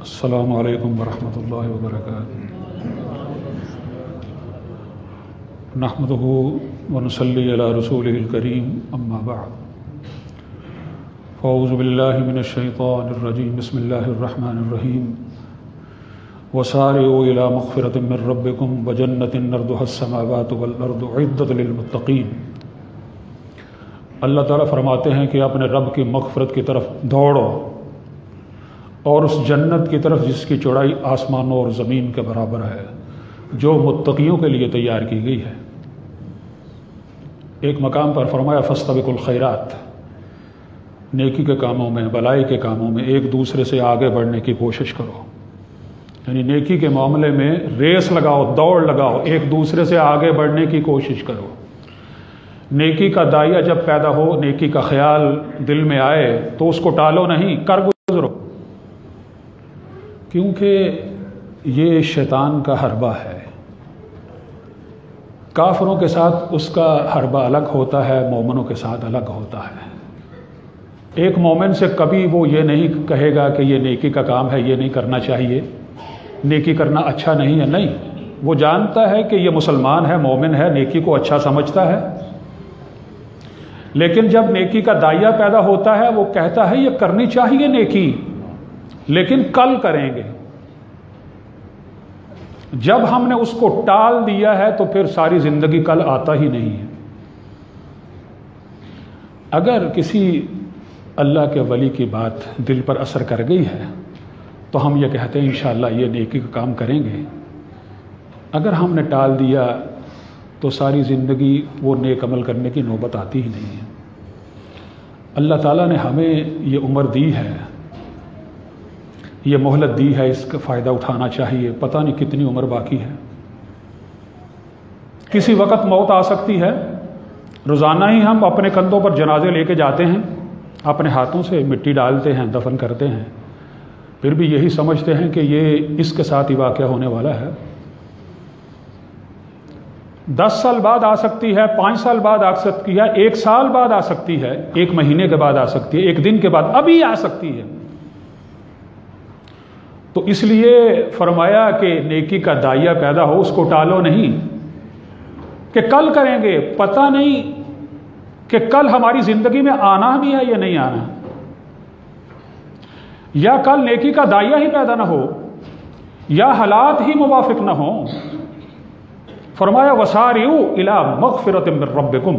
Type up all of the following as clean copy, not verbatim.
अस्सलामु अलैकुम वरहमतुल्लाहि वबरकातुहू। नहमदुहु व नुसल्ली अला रसूलिहिल करीम, अम्मा बअद। फ़अऊज़ु बिल्लाहि मिनश शैतानिर रजीम, बिस्मिल्लाहिर रहमानिर रहीम। वसारिऊ इला मग़फ़िरतिम मिन रब्बिकुम व जन्नतिन अर्दुहस समावातु वल अर्दु उइद्दत लिल मुत्तक़ीन। अल्लाह ताला फरमाते हैं कि अपने रब की मग़फ़िरत की तरफ दौड़ो और उस जन्नत की तरफ जिसकी चौड़ाई आसमानों और ज़मीन के बराबर है, जो मुत्तक़ियों के लिए तैयार की गई है। एक मकाम पर फरमाया फ़स्तबिकुल खैरात, नेकी के कामों में, भलाई के कामों में एक दूसरे से आगे बढ़ने की कोशिश करो। यानी नेकी के मामले में रेस लगाओ, दौड़ लगाओ, एक दूसरे से आगे बढ़ने की कोशिश करो। नेकी का दाइया जब पैदा हो, नेकी का ख्याल दिल में आए तो उसको टालो नहीं, कर गुजरो, क्योंकि ये शैतान का हरबा है। काफिरों के साथ उसका हरबा अलग होता है, मोमिनों के साथ अलग होता है। एक मोमिन से कभी वो ये नहीं कहेगा कि ये नेकी का काम है, ये नहीं करना चाहिए, नेकी करना अच्छा नहीं है। नहीं, वो जानता है कि ये मुसलमान है, मोमिन है, नेकी को अच्छा समझता है। लेकिन जब नेकी का दाइया पैदा होता है, वो कहता है ये करनी चाहिए नेकी, लेकिन कल करेंगे। जब हमने उसको टाल दिया है तो फिर सारी जिंदगी कल आता ही नहीं है। अगर किसी अल्लाह के वली की बात दिल पर असर कर गई है तो हम ये कहते हैं इंशाअल्लाह ये नेकी का काम करेंगे। अगर हमने टाल दिया तो सारी ज़िंदगी वो नेक अमल करने की नौबत आती ही नहीं है। अल्लाह ताला ने हमें ये उम्र दी है, ये मोहलत दी है, इसका फ़ायदा उठाना चाहिए। पता नहीं कितनी उम्र बाकी है, किसी वक्त मौत आ सकती है। रोज़ाना ही हम अपने कंधों पर जनाजे लेके जाते हैं, अपने हाथों से मिट्टी डालते हैं, दफन करते हैं, फिर भी यही समझते हैं कि ये इसके साथ ही वाक़या होने वाला है। 10 साल बाद आ सकती है, 5 साल बाद आ सकती है, 1 साल बाद आ सकती है, 1 महीने के बाद आ सकती है, 1 दिन के बाद, अभी आ सकती है। तो इसलिए फरमाया कि नेकी का दाइया पैदा हो, उसको टालो नहीं कि कल करेंगे। पता नहीं कि कल हमारी जिंदगी में आना भी है या नहीं आना, या कल नेकी का दाइया ही पैदा ना हो, या हालात ही मुवाफिक ना हो। फरमाया वसारिऊ इला मग़फ़िरतिम मिन रब्बिकुम।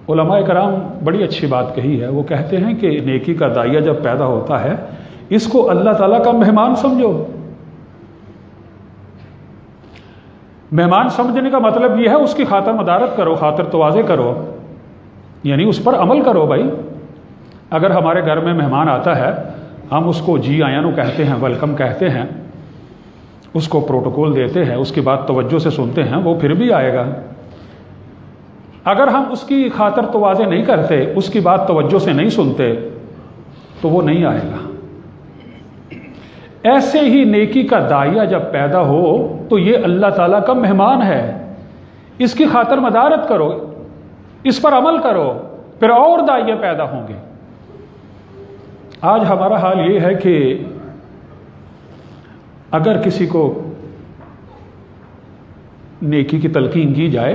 उलमाए कराम बड़ी अच्छी बात कही है। वो कहते हैं कि नेकी का दाइया जब पैदा होता है, इसको अल्लाह ताला का मेहमान समझो। मेहमान समझने का मतलब यह है उसकी खातर मदारत करो, खातर तवाज़े करो, यानी उस पर अमल करो। भाई अगर हमारे घर में मेहमान आता है, हम उसको जी आयानो कहते हैं, वेलकम कहते हैं, उसको प्रोटोकॉल देते हैं, उसकी बात तवज्जो से सुनते हैं, वो फिर भी आएगा। अगर हम उसकी खातर तवाज़े नहीं करते, उसकी बात तवज्जो से नहीं सुनते, तो वो नहीं आएगा। ऐसे ही नेकी का दाइया जब पैदा हो तो ये अल्लाह ताला का मेहमान है, इसकी खातर मदारत करो, इस पर अमल करो, फिर और दाइया पैदा होंगे। आज हमारा हाल ये है कि अगर किसी को नेकी की तलकीन की जाए,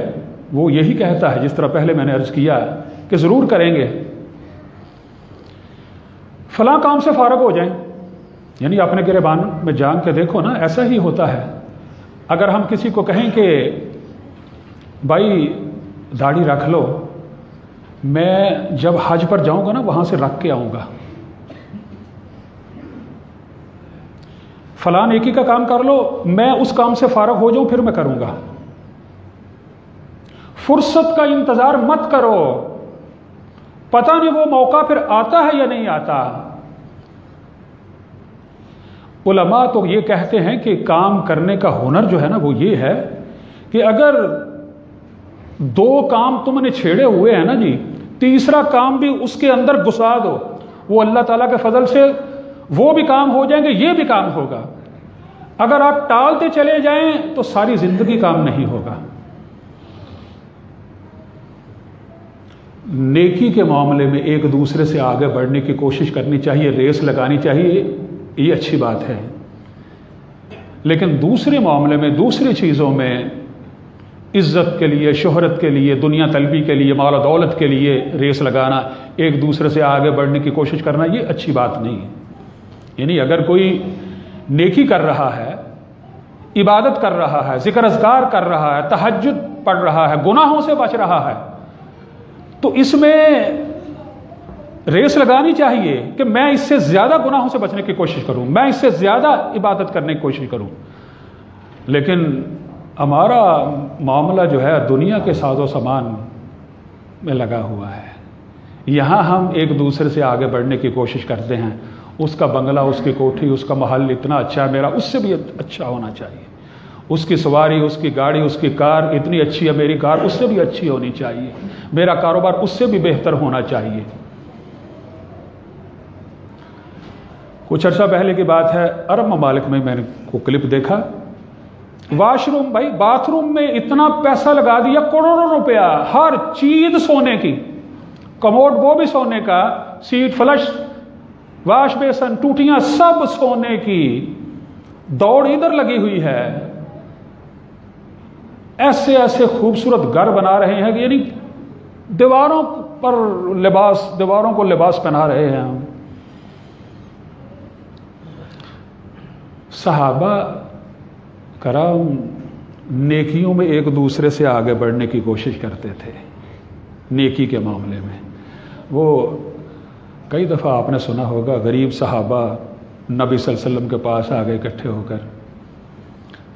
वो यही कहता है, जिस तरह पहले मैंने अर्ज किया कि ज़रूर करेंगे, फलां काम से फारग हो जाएं। यानी अपने गिरेबान में जान के देखो ना, ऐसा ही होता है। अगर हम किसी को कहें कि भाई दाढ़ी रख लो, मैं जब हज पर जाऊंगा ना वहां से रख के आऊंगा, फलां नेकी का काम कर लो, मैं उस काम से फारग हो जाऊं फिर मैं करूंगा। फुर्सत का इंतजार मत करो, पता नहीं वो मौका फिर आता है या नहीं आता। उलमा तो ये कहते हैं कि काम करने का हुनर जो है ना, वो ये है कि अगर 2 काम तुमने छेड़े हुए हैं ना जी, तीसरा काम भी उसके अंदर घुसा दो, वो अल्लाह ताला के फजल से वो भी काम हो जाएंगे, ये भी काम होगा। अगर आप टालते चले जाएं तो सारी जिंदगी काम नहीं होगा। नेकी के मामले में एक दूसरे से आगे बढ़ने की कोशिश करनी चाहिए, रेस लगानी चाहिए। ये अच्छी बात है। लेकिन दूसरे मामले में, दूसरी चीज़ों में, इज्जत के लिए, शोहरत के लिए, दुनिया तलबी के लिए, माल दौलत के लिए रेस लगाना, एक दूसरे से आगे बढ़ने की कोशिश करना, ये अच्छी बात नहीं है। यानी अगर कोई नेकी कर रहा है, इबादत कर रहा है, जिक्र अज़कार कर रहा है, तहज्जुद पढ़ रहा है, गुनाहों से बच रहा है, तो इसमें रेस लगानी चाहिए कि मैं इससे ज्यादा गुनाहों से बचने की कोशिश करूं, मैं इससे ज्यादा इबादत करने की कोशिश करूं। लेकिन हमारा मामला जो है दुनिया के साजो सामान में लगा हुआ है। यहाँ हम एक दूसरे से आगे बढ़ने की कोशिश करते हैं। उसका बंगला, उसकी कोठी, उसका महल इतना अच्छा है, मेरा उससे भी अच्छा होना चाहिए। उसकी सवारी, उसकी गाड़ी, उसकी कार इतनी अच्छी है, मेरी कार उससे भी अच्छी होनी चाहिए। मेरा कारोबार उससे भी बेहतर होना चाहिए। कुछ अर्सा पहले की बात है, अरब ममालिक में मैंने को क्लिप देखा, वॉशरूम, भाई बाथरूम में इतना पैसा लगा दिया, करोड़ों रुपया, हर चीज सोने की, कमोड वो भी सोने का, सीट, फ्लश, वाश बेसन, टूटियां सब सोने की, दौड़ इधर लगी हुई है। ऐसे ऐसे खूबसूरत घर बना रहे हैं, यानी दीवारों पर लिबास, दीवारों को लिबास पहना रहे हैं हम। सहाबा कराम नेकियों में एक दूसरे से आगे बढ़ने की कोशिश करते थे। नेकी के मामले में वो कई दफ़ा आपने सुना होगा, गरीब सहाबा नबी सल्लल्लाहु अलैहि वसल्लम के पास आ गए इकट्ठे होकर,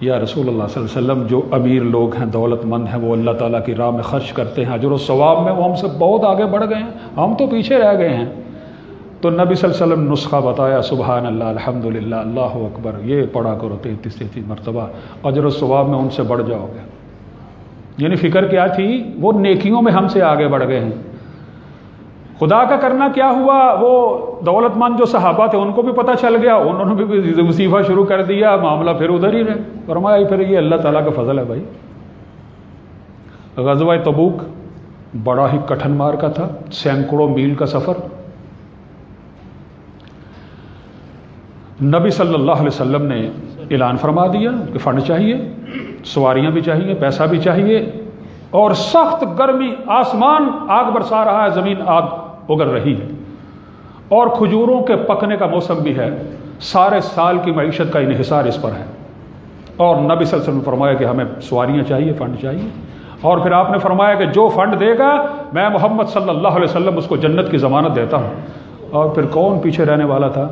या रसूलुल्लाह सल्लल्लाहु अलैहि वसल्लम, जो अमीर लोग हैं, दौलतमंद हैं, वो अल्लाह ताला की राह में खर्च करते हैं, अजर और सवाब में वो हमसे बहुत आगे बढ़ गए हैं, हम तो पीछे रह गए हैं। तो नबी सल्लल्लाहु अलैहि वसल्लम नुस्खा बताया, सुबहान अल्लाह, अल्हम्दुलिल्लाह, अल्लाहु अकबर, ये पढ़ा करो 33 मरतबा, अजर और सवाब में उनसे बढ़ जाओगे। यानी फ़िक्र क्या थी, वो नेकियों में हमसे आगे बढ़ गए हैं। खुदा का करना क्या हुआ, वो दौलतमंद जो सहाबा थे उनको भी पता चल गया, उन्होंने भी वजीफा शुरू कर दिया, मामला फिर उधर ही रहे। फरमाया फिर ये अल्लाह ताला का फजल है भाई। ग़ज़वा तबूक बड़ा ही कठिन मार्का था, सैकड़ों मील का सफ़र। नबी सल्लल्लाहु अलैहि वसल्लम ने ऐलान फरमा दिया कि फ़ंड चाहिए, सवारियाँ भी चाहिए, पैसा भी चाहिए, और सख्त गर्मी, आसमान आग बरसा रहा है, ज़मीन आग उगल रही है, और खजूरों के पकने का मौसम भी है, सारे साल की मईशत का इन्हिसार इस पर है। और नबी सल्लल्लाहु अलैहि वसल्लम ने फरमाया कि हमें सवारियाँ चाहिए, फ़ंड चाहिए, और फिर आपने फरमाया कि जो फ़ंड देगा मैं मोहम्मद सल्लल्लाहु अलैहि वसल्लम उसको जन्नत की ज़मानत देता हूँ। और फिर कौन पीछे रहने वाला था।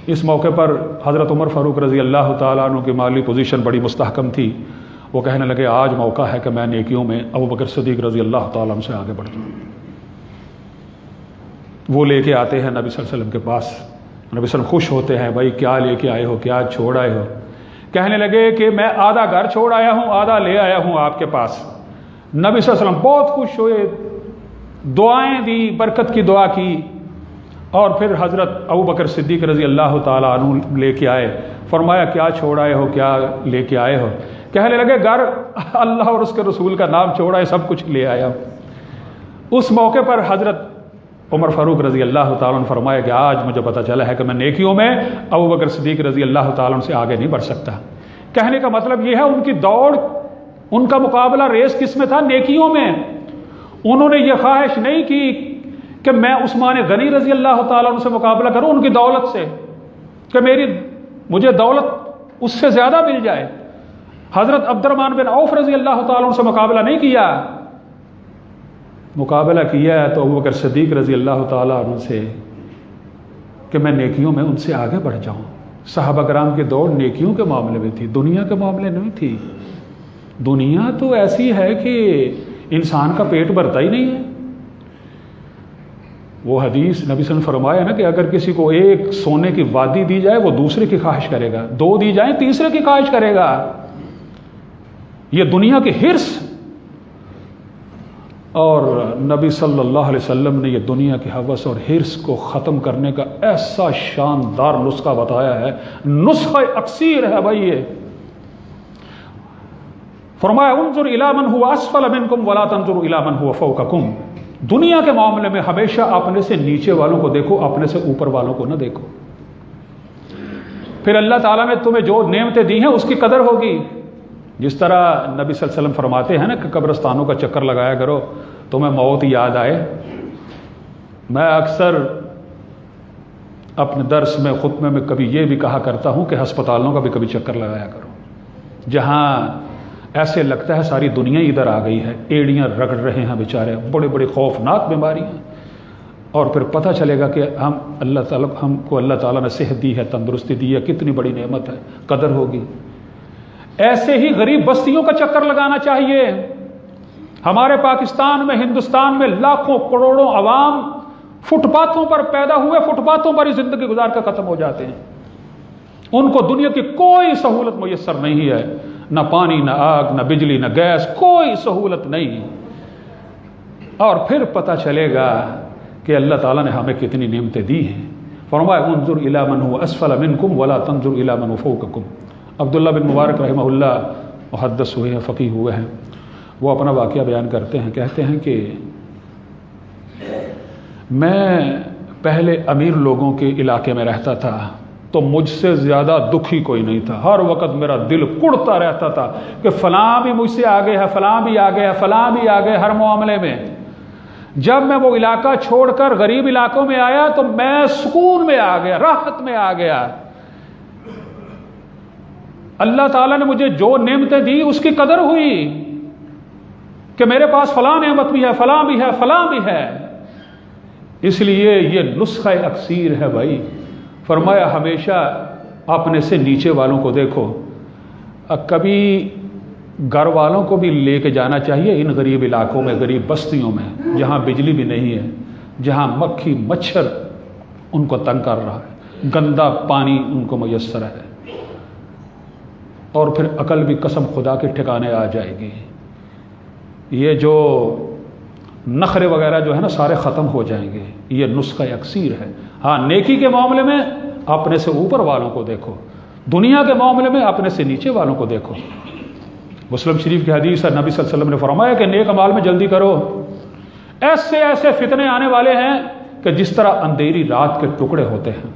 इस मौके पर हज़रत उमर फ़ारूक रज़ी अल्लाह ताला अन्हु की माली पोजीशन बड़ी मुस्तहकम थी। वो कहने लगे आज मौका है कि मैं नेकियों में अबू बकर सिद्दीक़ रज़ी अल्लाह ताला अन्हु से आगे बढ़ जाऊँ। वो लेके आते हैं नबी सल्लल्लाहु अलैहि वसल्लम के पास। नबी सल्लल्लाहु खुश होते हैं, भाई क्या लेके आए हो, क्या छोड़ आए हो। कहने लगे कि मैं आधा घर छोड़ आया हूँ, आधा ले आया हूँ आपके पास। नबी सल्लल्लाहु अलैहि वसल्लम बहुत खुश हुए, दुआएं दी, बरकत की दुआ की, और फिर हज़रत अबू बकर सिद्दीक़ रज़ी अल्लाह ताला अन्हु लेके आए। फरमाया क्या छोड़ आए हो, क्या लेके आए हो। कहने लगे घर अल्लाह और उसके रसूल का नाम छोड़ा है, सब कुछ ले आया। उस मौके पर हज़रत उमर फ़ारूक रज़ी अल्लाह ताला अन्हु फरमाया कि आज मुझे पता चला है कि मैं नेकियों में अबू बकर सिद्दीक़ रज़ी अल्लाह ताला अन्हु से आगे नहीं बढ़ सकता। कहने का मतलब यह है, उनकी दौड़, उनका मुकाबला रेस किस में था, नेकियों में। उन्होंने ये ख्वाहिश नहीं की कि मैं उस्मान गनी रज़ी अल्लाह ताला अन्हु से मुकाबला करूं उनकी दौलत से, कि मुझे दौलत उससे ज़्यादा मिल जाए। हज़रत अब्दुर्रहमान बिन औफ रज़ी अल्लाह ताला अन्हु से मुकाबला नहीं किया। मुकाबला किया है तो अबू बकर सिद्दीक़ रज़ी अल्लाह ताला अन्हु से, कि मैं नेकियों में उनसे आगे बढ़ जाऊँ। सहाबा कराम की दौड़ नेकियों के मामले में थी, दुनिया के मामले नहीं थी। दुनिया तो ऐसी है कि इंसान का पेट भरता ही नहीं है। वो हदीस नबी सल्लल्लाहु अलैहि वसल्लम फरमाया ना कि अगर किसी को एक सोने की वादी दी जाए वो दूसरे की ख्वाहिश करेगा, दो दी जाए तीसरे की ख्वाहिश करेगा। ये दुनिया की हिर्स, और नबी सल्लल्लाहु अलैहि वसल्लम ने ये दुनिया की हवस और हिर्स को ख़त्म करने का ऐसा शानदार नुस्खा बताया है। नुस्खा अक्सीर है भाई ये। फरमाया उन्जुर इला मन हुवा अस्फल मिनकुम वला तंजुर इला मन हुवा फौककुम। दुनिया के मामले में हमेशा अपने से नीचे वालों को देखो, अपने से ऊपर वालों को ना देखो। फिर अल्लाह ताला ने तुम्हें जो नेमतें दी हैं उसकी कदर होगी। जिस तरह नबी सल्लल्लाहु अलैहि वसल्लम फरमाते हैं ना कि कब्रिस्तानों का चक्कर लगाया करो, तुम्हें मौत याद आए। मैं अक्सर अपने दर्स में, खुतबे में कभी ये भी कहा करता हूँ कि अस्पतालों का भी कभी चक्कर लगाया करो, जहाँ ऐसे लगता है सारी दुनिया इधर आ गई है, एड़ियाँ रगड़ रहे हैं बेचारे, बड़े बड़े खौफनाक बीमारियाँ, और फिर पता चलेगा कि हमको अल्लाह ताला ने सेहत दी है, तंदुरुस्ती दी है, कितनी बड़ी नेमत है, कदर होगी। ऐसे ही गरीब बस्तियों का चक्कर लगाना चाहिए। हमारे पाकिस्तान में, हिंदुस्तान में लाखों करोड़ों अवाम फुटपाथों पर पैदा हुए, फुटपाथों पर ही जिंदगी गुजार कर खत्म हो जाते हैं। उनको दुनिया की कोई सहूलत मुयस्सर नहीं है, न पानी, न आग, न बिजली, न गैस, कोई सहूलत नहीं। और फिर पता चलेगा कि अल्लाह ताला ने हमें कितनी नेमतें दी हैं। फरमाया उन्जुर इला मन हुवा अस्फल मिनकुम वला तंजुर इला मन हुवा फौककुम। अब्दुल्ला बिन मुबारक रहमहुल्लाह मुहद्दिस हुए हैं, फ़क़ीह हुए हैं, वो अपना वाक़या बयान करते हैं, कहते हैं कि मैं पहले अमीर लोगों के इलाके में रहता था तो मुझसे ज़्यादा दुखी कोई नहीं था। हर वक्त मेरा दिल कुड़ता रहता था कि फ़लाँ भी मुझसे आगे है, फ़लाँ भी आगे है, फ़लाँ भी आगे, हर मामले में। जब मैं वो इलाका छोड़कर गरीब इलाकों में आया तो मैं सुकून में आ गया, राहत में आ गया। अल्लाह ताला ने मुझे जो नेमतें दी उसकी कदर हुई कि मेरे पास फ़लाँ नेमत भी है, फ़लाँ भी है, फ़लाँ भी है। इसलिए ये नुस्खा अक्सीर है भाई। फरमाया हमेशा अपने से नीचे वालों को देखो। कभी घर वालों को भी लेके जाना चाहिए इन गरीब इलाकों में, गरीब बस्तियों में, जहाँ बिजली भी नहीं है, जहाँ मक्खी मच्छर उनको तंग कर रहा है, गंदा पानी उनको मुयस्सर है, और फिर अकल भी कसम खुदा के ठिकाने आ जाएगी। ये जो नखरे वगैरह जो है ना सारे ख़त्म हो जाएंगे। ये नुस्खा अक्सीर है। हाँ, नेकी के मामले में अपने से ऊपर वालों को देखो, दुनिया के मामले में अपने से नीचे वालों को देखो। मुस्लिम शरीफ की हदीस है, नबी सल्लल्लाहु अलैहि वसल्लम ने फरमाया कि नेक अमाल में जल्दी करो। ऐसे ऐसे फितने आने वाले हैं कि जिस तरह अंधेरी रात के टुकड़े होते हैं,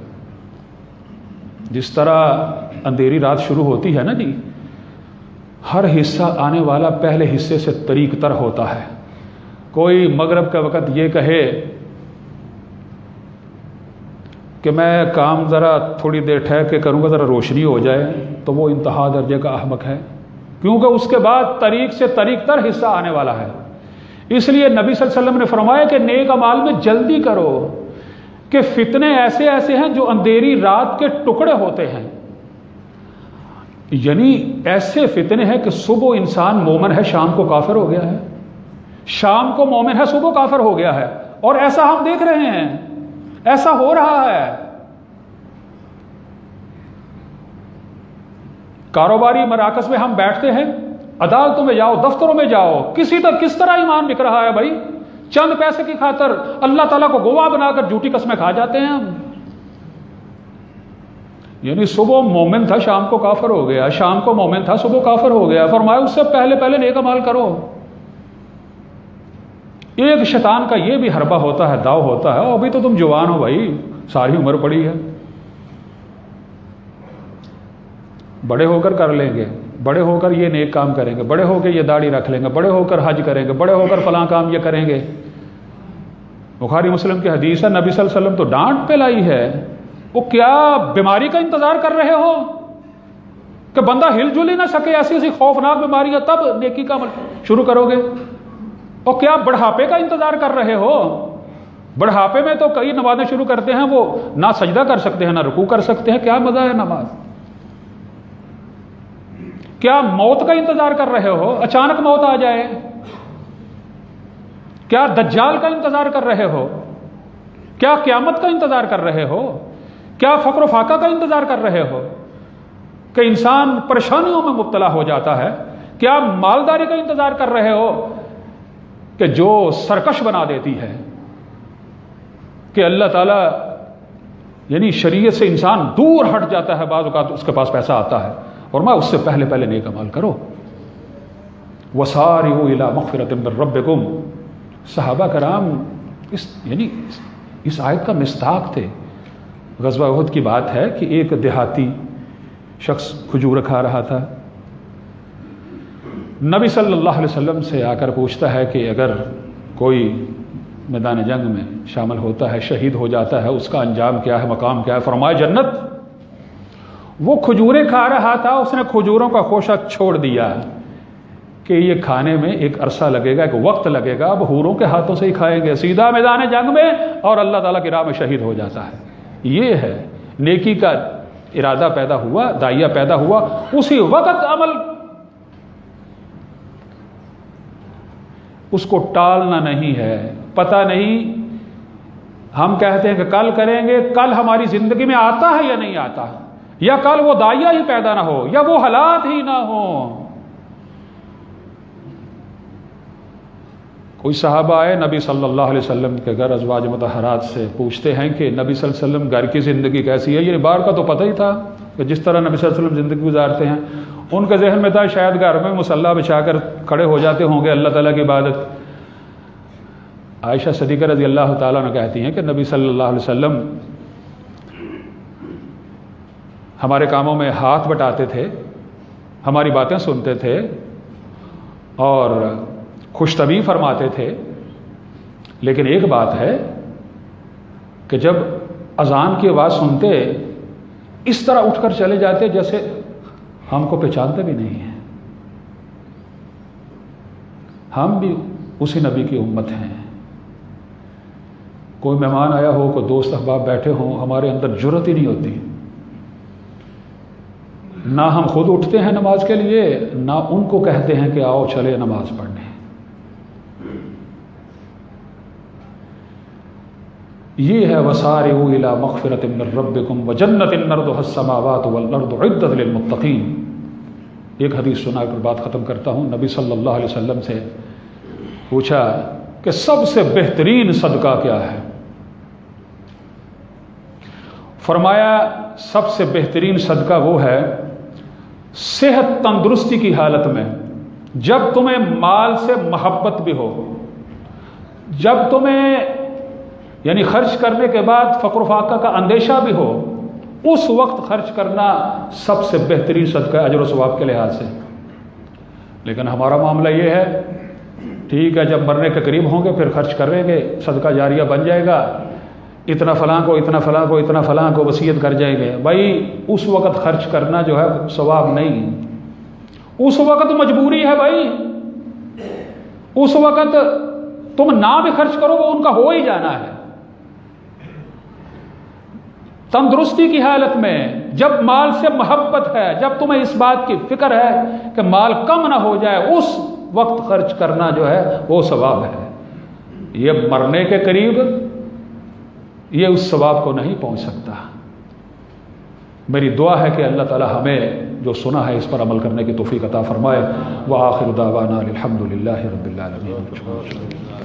जिस तरह अंधेरी रात शुरू होती है ना जी, हर हिस्सा आने वाला पहले हिस्से से तरीक तर होता है। कोई मगरिब के वक़्त ये कहे कि मैं काम ज़रा थोड़ी देर ठहर के करूँगा, ज़रा रोशनी हो जाए, तो वो इंतहा दर्जे का अहमक है, क्योंकि उसके बाद तरीक से तरीक तर हिस्सा आने वाला है। इसलिए नबी सल्लल्लाहु अलैहि वसल्लम ने फरमाया कि नेक अमाल में जल्दी करो, कि फितने ऐसे ऐसे हैं जो अंधेरी रात के टुकड़े होते हैं। यानी ऐसे फितने हैं कि सुबह इंसान मोमिन है, शाम को काफिर हो गया है, शाम को मोमिन है, सुबह काफिर हो गया है। और ऐसा हम देख रहे हैं, ऐसा हो रहा है। कारोबारी मराकज में हम बैठते हैं, अदालतों में जाओ, दफ्तरों में जाओ, किस तरह ईमान बिक रहा है भाई। चंद पैसे की खातर अल्लाह ताला को गवाह बनाकर झूठी कस्में खा जाते हैं हम। यानी सुबह मोमिन था, शाम को काफिर हो गया, शाम को मोमिन था, सुबह काफिर हो गया। फरमाया उससे पहले पहले नेक अमाल करो। एक शैतान का ये भी हरबा होता है, दाव होता है, अभी तो तुम जवान हो भाई, सारी उम्र पड़ी है, बड़े होकर कर लेंगे, बड़े होकर ये नेक काम करेंगे, बड़े होकर ये दाढ़ी रख लेंगे, बड़े होकर हज करेंगे, बड़े होकर फलां काम ये करेंगे। बुखारी मुस्लिम की हदीस है, नबी सल्लल्लाहु अलैहि वसल्लम तो डांट पे लाई है। वो क्या बीमारी का इंतजार कर रहे हो कि बंदा हिलजुल ही ना सके, ऐसी ऐसी खौफनाक बीमारियां, तब नेकी का अमल शुरू करोगे? और क्या बुढ़ापे का इंतजार कर रहे हो? बुढ़ापे में तो कई नमाजें शुरू करते हैं, वो ना सजदा कर सकते हैं, ना रुकू कर सकते हैं, क्या मजा है नमाज? क्या मौत का इंतजार कर रहे हो, अचानक मौत आ जाए? क्या दज्जाल का इंतजार कर रहे हो? क्या क़यामत का इंतजार कर रहे हो? क्या फक्र फाका का इंतजार कर रहे हो कि इंसान परेशानियों में मुब्तला हो जाता है? क्या मालदारी का इंतजार कर रहे हो कि जो सरकश बना देती है, कि अल्लाह ताला यानी शरीयत से इंसान दूर हट जाता है, बाज़ औक़ात उसके पास पैसा आता है, और मैं उससे पहले पहले नेक अमल करो। वसारिऊ इला मग़फ़िरतिम मिन रब्बिकुम। सहाबा कराम इस आयत का मिस्ताक थे। ग़ज़वा उहद की बात है कि एक देहाती शख्स खजूर खा रहा था। नबी सल्लल्लाहु अलैहि वसल्लम से आकर पूछता है कि अगर कोई मैदान जंग में शामिल होता है, शहीद हो जाता है, उसका अंजाम क्या है, मकाम क्या है? फरमाया जन्नत। वो खजूरें खा रहा था, उसने खजूरों का खोशा छोड़ दिया कि ये खाने में एक अरसा लगेगा, एक वक्त लगेगा, अब हूरों के हाथों से ही खाएंगे, सीधा मैदान जंग में, और अल्लाह ताला की राह में शहीद हो जाता है। ये है नेकी का इरादा पैदा हुआ, दाइया पैदा हुआ, उसी वक्त अमल उसको टालना नहीं है। पता नहीं, हम कहते हैं कि कल करेंगे, कल हमारी जिंदगी में आता है या नहीं आता, या कल वो दाइया ही पैदा ना हो, या वो हालात ही ना हो। कोई सहाबा आए नबी सल्लल्लाहु अलैहि वसल्लम के घर, अज़वाज मुतहरात से पूछते हैं कि नबी सल्लल्लाहु अलैहि वसल्लम घर की ज़िंदगी कैसी है? ये बाहर का तो पता ही था कि जिस तरह नबी सल्लल्लाहु अलैहि वसल्लम ज़िंदगी गुजारते हैं, उनके जहन में था शायद घर में मुसल्ला बिछाकर खड़े हो जाते होंगे अल्लाह ताला की इबादत। आयशा सदीक़ा रज़ी अल्लाह ताला अन्हा कहती हैं कि नबी सल्लल्लाहु अलैहि वसल्लम हमारे कामों में हाथ बटाते थे, हमारी बातें सुनते थे और खुशतबी फरमाते थे, लेकिन एक बात है कि जब अजान की आवाज़ सुनते इस तरह उठकर चले जाते जैसे हमको पहचानते भी नहीं हैं। हम भी उसी नबी की उम्मत हैं। कोई मेहमान आया हो, कोई दोस्त अहबाब बैठे हों, हमारे अंदर जुर्रत ही नहीं होती, ना हम खुद उठते हैं नमाज के लिए, ना उनको कहते हैं कि आओ चले नमाज पढ़ने। ये है वसारिउ इला मग़फ़िरतिन मिन रब्बिकुम व जन्नतिन अर्दुहस समावातु वल अर्दु उद्दत लिल मुत्तक़ीन। एक हदीस सुनाकर बात ख़त्म करता हूँ। नबी सल्लल्लाहु अलैहि वसल्लम से पूछा कि सबसे बेहतरीन सदका क्या है? फरमाया सबसे बेहतरीन सदका वो है सेहत तंदुरुस्ती की हालत में, जब तुम्हें माल से मोहब्बत भी हो, जब तुम्हें यानी खर्च करने के बाद फ़क्र फाका का अंदेशा भी हो, उस वक्त खर्च करना सबसे बेहतरीन सदका अजर व सवाब के लिहाज से। लेकिन हमारा मामला ये है, ठीक है जब मरने के करीब होंगे फिर खर्च करेंगे, सदका जारिया बन जाएगा, इतना फ़लाँ को, इतना फ़लाँ को, इतना फ़लाँ को वसीयत कर जाएंगे। भाई उस वक़्त खर्च करना जो है सवाब नहीं, उस वक़्त मजबूरी है भाई। उस वक़्त तुम ना भी खर्च करो वो उनका हो ही जाना है। तंदुरुस्ती की हालत में, जब माल से मोहब्बत है, जब तुम्हें इस बात की फिक्र है कि माल कम ना हो जाए, उस वक्त खर्च करना जो है वो सवाब है। ये मरने के करीब ये उस सवाब को नहीं पहुंच सकता। मेरी दुआ है कि अल्लाह ताला हमें जो सुना है इस पर अमल करने की तौफीक अता फरमाए। व आखिर दावाना अल्हम्दुलिल्लाहि रब्बिल आलमीन।